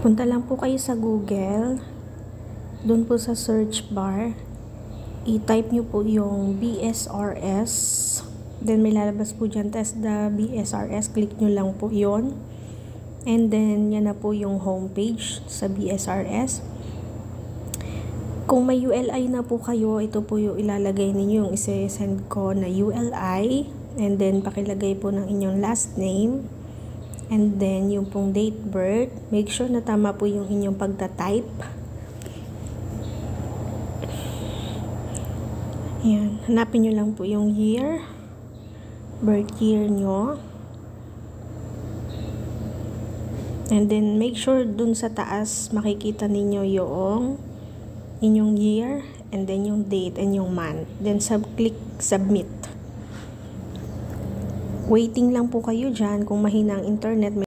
Punta lang po kayo sa Google, doon po sa search bar, i-type nyo po yung BSRS, then may lalabas po dyan, test the BSRS, click nyo lang po yon, and then yan na po yung homepage sa BSRS. Kung may ULI na po kayo, ito po yung ilalagay ninyo, yung isa-send ko na ULI, and then pakilagay po ng inyong last name, and then yung pong date birth. Make sure na tama po yung inyong pagta-type. Ayan, hanapin nyo lang po yung year, birth year nyo, and then make sure dun sa taas makikita ninyo yung inyong year, and then yung date and yung month, then click submit. Waiting lang po kayo dyan. Kung mahina ang internet,